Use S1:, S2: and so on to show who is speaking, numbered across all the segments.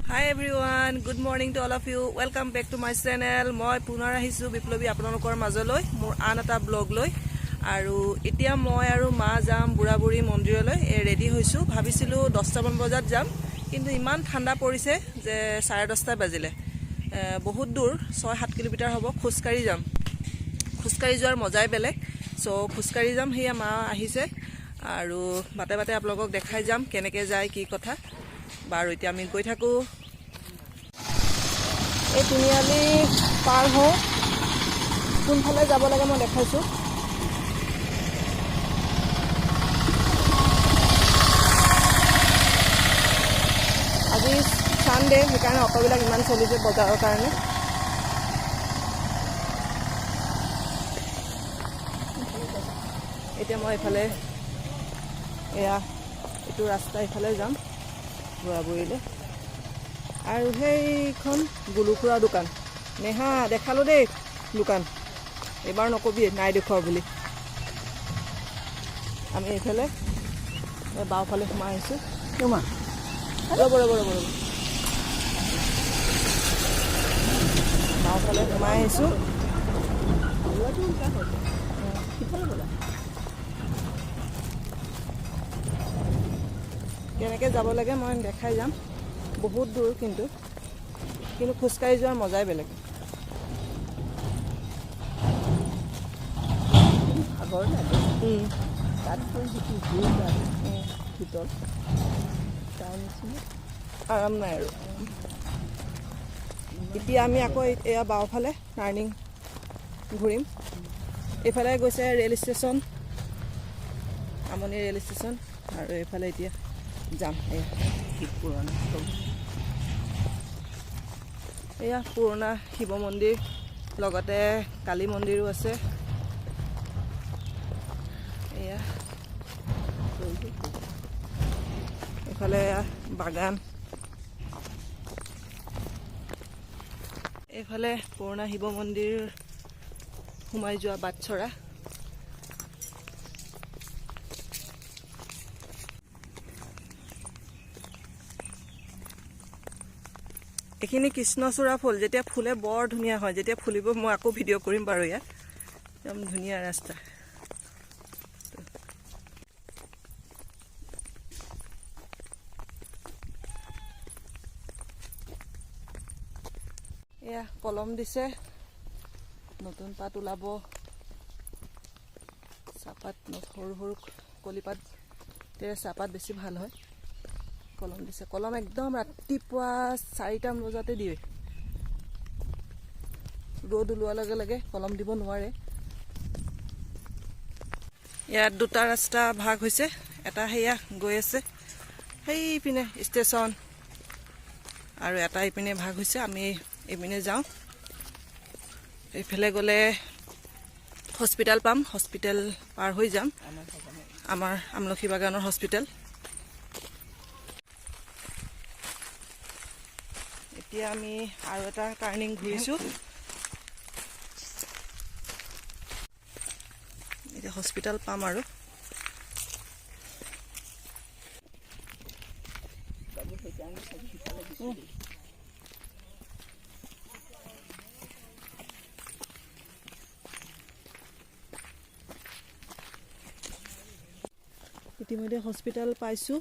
S1: Hi everyone, good morning to all of you. Welcome back to my channel. Moi punar ahisu Biplobi apnalokor majoloi mur an eta blog loi aru etia moi aru ma jam buraburi mondiroloi ready hoisu bhabisilu 10 মান বজাত jam কিন্তু ইমান ঠান্ডা পৰিছে যে 10:30 বাজিলে বহুত দূৰ 6-7 কিলোমিটাৰ হ'ব খুস্কাৰি যাম খুস্কাৰি যোৱাৰ মজাই বেলেগ সো খুস্কাৰি যাম হেয়া মা আহিছে আৰু বাতে বাতে আপোনালোকক দেখাই যাম কেনেকে যায় কি কথা বাৰু এতিয়া আমি গৈ থাকো এই তিনিআলি পাৰ হৈ কোনফালে যাব লাগে মই দেখাইছো আজি সানডে সেইকাৰণে অটোবিলাক ইমান চলিছে বজাৰৰ কাৰণে এতিয়া মই এফালে এয়া এইটো ৰাস্তা এফালে যাম বুঢ়াবুঢ়ীলে আৰু সেইখন গুলুকুৰা দোকান নেহা দেখালো দেই দোকান এবাৰ নকবি নাই দেখুৱা বুলি আমি এইফালে বাওঁফালে সোমাই আহিছোঁ ৰ'বা বাওঁফালে সোমাই আহিছোঁ কেনেকৈ যাব লাগে মই দেখাই যাম বহুত দূৰ কিন্তু খোজকাঢ়ি যোৱাৰ মজাই বেলেগ আগৰ লাগে তাত ভিতৰ আৰাম নাই আৰু এতিয়া আমি আকৌ এয়া বাওঁফালে টাৰ্ণিং ঘূৰিম এইফালে গৈছে ৰেল ষ্টেচন আমনি ৰেল ষ্টেচন আৰু এইফালে এতিয়া যাম এয়া পুৰণা শিৱ মন্দিৰ লগতে কালী মন্দিৰো আছে এয়া এইফালে বাগান এইফালে পুৰণা শিৱ মন্দিৰ সোমাই যোৱা বাটচৰা এইখিনি কৃষ্ণচূড়া ফুল যেতিয়া ফুলে বৰ ধুনীয়া হয় যেতিয়া ফুলিব মই আকৌ ভিডিঅ' কৰিম বাৰু ইয়াত একদম ধুনীয়া ৰাস্তা এয়া কলম দিছে নতুন পাত ওলাব চাহপাত সৰু সৰু কলিপাত চাহপাত বেছি ভাল হয় কলম দিছে কলম একদম ৰাতিপুৱা 4টা বজাতে দিয়ে ৰ'দ ওলোৱাৰ লগে লগে কলম দিব নোৱাৰে ইয়াত দুটা ৰাস্তা ভাগ হৈছে এটা হেয়া গৈ আছে সেই পিনে ষ্টেচন আৰু এটা ইপিনে ভাগ হৈছে আমি ইপিনে যাওঁ এইফালে গ'লে হস্পিটেল পাম হস্পিটেল পাৰ হৈ যাম আমাৰ আমলখি বাগানৰ হস্পিটেল এতিয়া আমি আৰু এটা টাৰ্ণিং ঘূৰিছোঁ এতিয়া হস্পিটেল পাম আৰু ইতিমধ্যে হস্পিটেল পাইছোঁ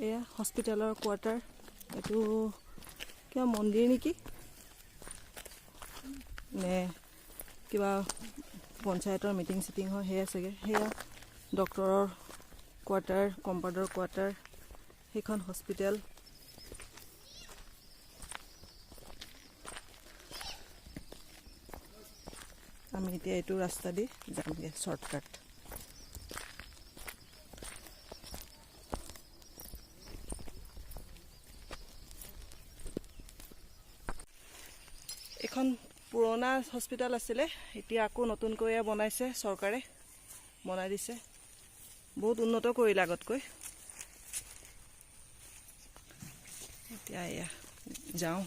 S1: এয়া হস্পিটেলৰ কোৱাৰ্টাৰ এইটো কিবা মন্দিৰ নেকি নে কিবা পঞ্চায়তৰ মিটিং চিটিং হয় সেয়া চাগে সেয়া ডক্টৰৰ কোৱাৰ্টাৰ কম্পাউণ্ডাৰ কোৱাৰ্টাৰ সেইখন হস্পিটেল আমি এতিয়া এইটো ৰাস্তা দি যামগৈ শ্বৰ্টকাট এখন পুৰণা হস্পিটেল আছিলে এতিয়া আকৌ নতুনকৈ বনাইছে চৰকাৰে বনাই দিছে বহুত উন্নত কৰিলে আগতকৈ এতিয়া এয়া যাওঁ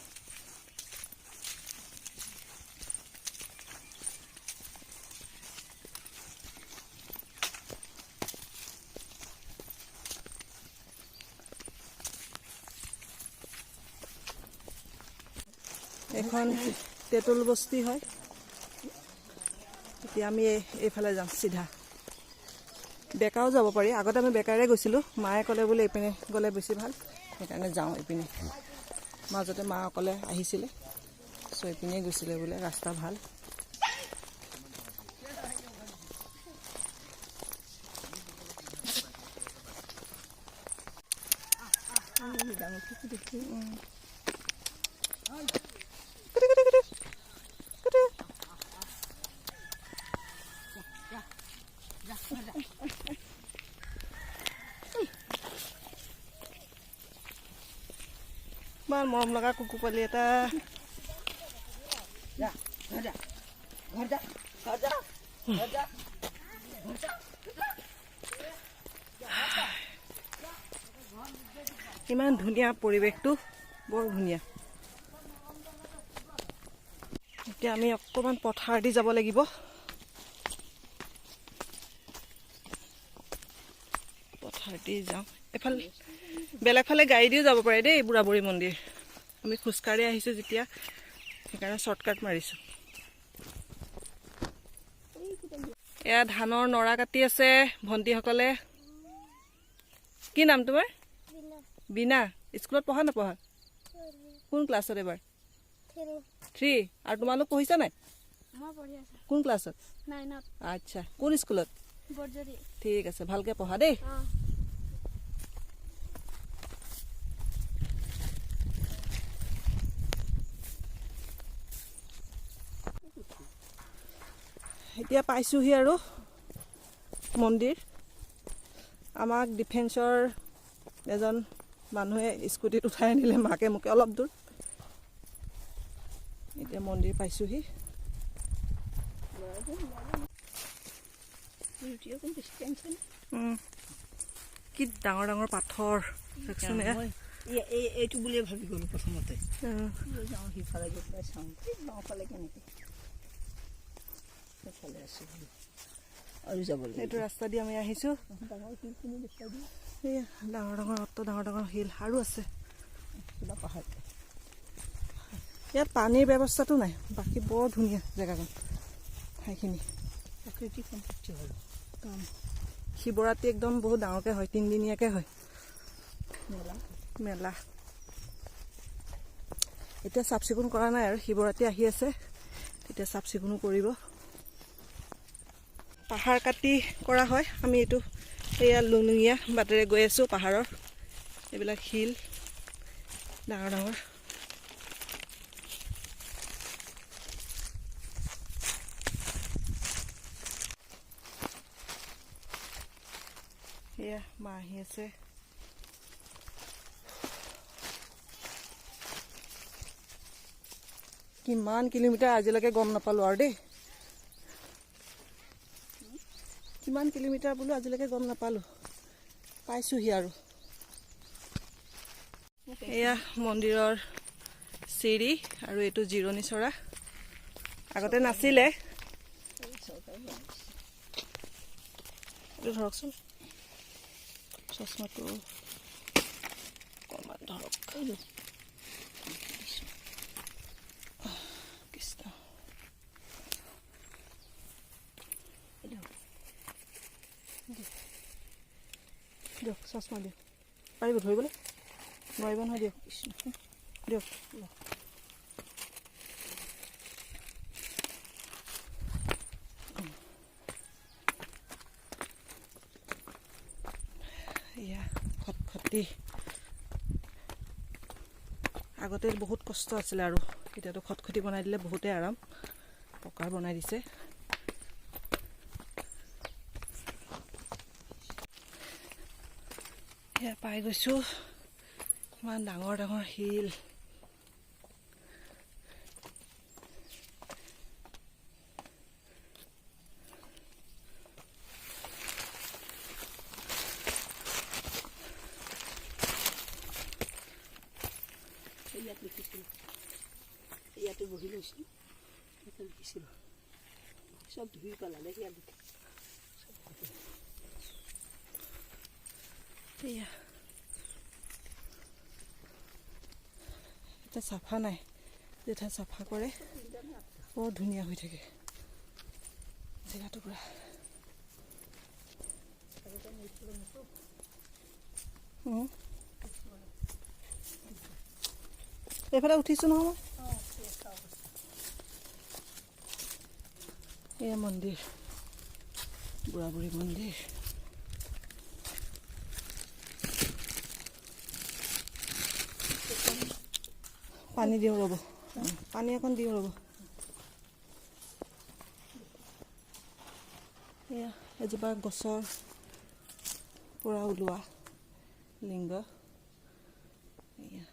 S1: এখন তেঁতুল বস্তি হয়। এতিয়া আমি এইফালে যাম চিধা। বেকাও যাব পাৰি, আগতে আমি বেকাৰে গৈছিলোঁ, মায়ে ক'লে বোলে এইপিনে গ'লে বেছি ভাল, সেইকাৰণে যাওঁ এইপিনে। মাজতে মা অকলে আহিছিলে, চ' এইপিনে গৈছিলে বোলে, ৰাস্তা ভাল। ইমান মৰম লগা কুকুৰ পোৱালি এটা। ইমান ধুনীয়া পৰিৱেশটো, বৰ ধুনীয়া। এতিয়া আমি অকণমান পথাৰ দি যাব লাগিব। পথাৰ দি যাওঁ। এফালে বেলেগ ফালে গাড়ী দিও যাব পাৰে দেই, বুঢ়া বুঢ়ী মন্দিৰ। আমি খোজকাঢ়ি আহিছোঁ যেতিয়া, সেইকাৰণে শ্বৰ্টকাট মাৰিছোঁ। এয়া ধানৰ নৰা কাটি আছে ভণ্টিসকলে। কি নাম তোমাৰ? বিনা। স্কুলত পঢ়া নপঢ়া? কোন ক্লাছত এবাৰ? 3। আৰু তোমালোক পঢ়িছা নাই? কোন ক্লাছত? আচ্ছা, কোন স্কুলত? ঠিক আছে, ভালকে পঢ়া দেই। এতিয়া পাইছোহি আৰু মন্দিৰ। আমাক ডিফেন্সৰ এজন মানুহে স্কুটিত উঠাই আনিলে, মাকে মোকে অলপ দূৰ। এতিয়া মন্দিৰ পাইছোহি। কি ডাঙৰ ডাঙৰ পাথৰ দেখিছোনে?
S2: এইটো বুলিয়ে ভাবি গ'লো প্ৰথমতে। যাওঁ সিফালে গৈ পেলাই চাওঁ, গাঁওফালে কেনেকৈ সেইফালে আছো আৰু যাব লাগিব।
S1: এইটো ৰাস্তা দি আমি আহিছোঁ।
S2: ডাঙৰ শিলখিনি দেখুৱাই দিওঁ।
S1: এই ডাঙৰ ডাঙৰ অত ডাঙৰ ডাঙৰ শিল আৰু আছে।
S2: কিবা পাহাৰ
S1: ইয়াত পানীৰ ব্যৱস্থাটো নাই, বাকী বৰ ধুনীয়া জেগাখন। ঠাইখিনি
S2: প্ৰাকৃতিক সম্পত্তি হ'ল।
S1: শিৱৰাত্ৰি একদম বহুত ডাঙৰকৈ হয়, 3 দিনীয়াকৈ হয় মেলা। এতিয়া চাফ চিকুণ কৰা নাই আৰু, শিৱৰাত্ৰি আহি আছে, তেতিয়া চাফ চিকুণো কৰিব। পাহাৰ কাটি কৰা হয়। আমি এইটো এয়া লুঙীয়া বাটেৰে গৈ আছোঁ। পাহাৰৰ এইবিলাক শিল ডাঙৰ ডাঙৰ। এয়া মা আহি আছে। কিমান কিলোমিটাৰ আজিলৈকে গম নাপালোঁ আৰু দেই। কিমান কিলোমিটাৰ বোলো আজিলৈকে গম নাপালোঁ, পাইছোঁহি আৰু। এয়া মন্দিৰৰ চিৰি আৰু এইটো জিৰণি চৰা। আগতে নাছিলে। এইটো ধৰকচোন, চশমাটো অকণমান ধৰক। কৃষ্ণ, দিয়ক চশমা দিয়ক। পাৰিব ধৰিবলৈ? নোৱাৰিব নহয়, দিয়ক দিয়ক। এয়া খটখটি। আগতে বহুত কষ্ট আছিলে আৰু এতিয়াতো খটখটি বনাই দিলে বহুতেই আৰাম। পকাৰ বনাই দিছে। এয়া পাই গৈছোঁ, ইমান ডাঙৰ ডাঙৰ শিল।
S2: ইয়াত লিখিছিলোঁ, ইয়াতে বহি লৈছিলোঁ, ইয়াতে লিখিছিলোঁ, চব ধুই পেলালে। ইয়াত
S1: এয়া এতিয়া চাফা নাই, জেঠাই চাফা কৰে বৰ ধুনীয়া হৈ থাকে জেগাটো পুৰা এইফালে উঠিছোঁ নহয় মই এয়া মন্দিৰ বুঢ়া বুঢ়ী মন্দিৰ পানী দিওঁ ৰ'ব পানী অকণ দিওঁ ৰ'ব এয়া এজোপা গছৰ পৰা ওলোৱা লিংগ এয়া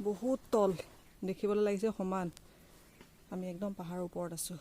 S1: বহুত তল দেখিবলৈ লাগিছে সমান আমি একদম পাহাৰৰ ওপৰত আছোঁ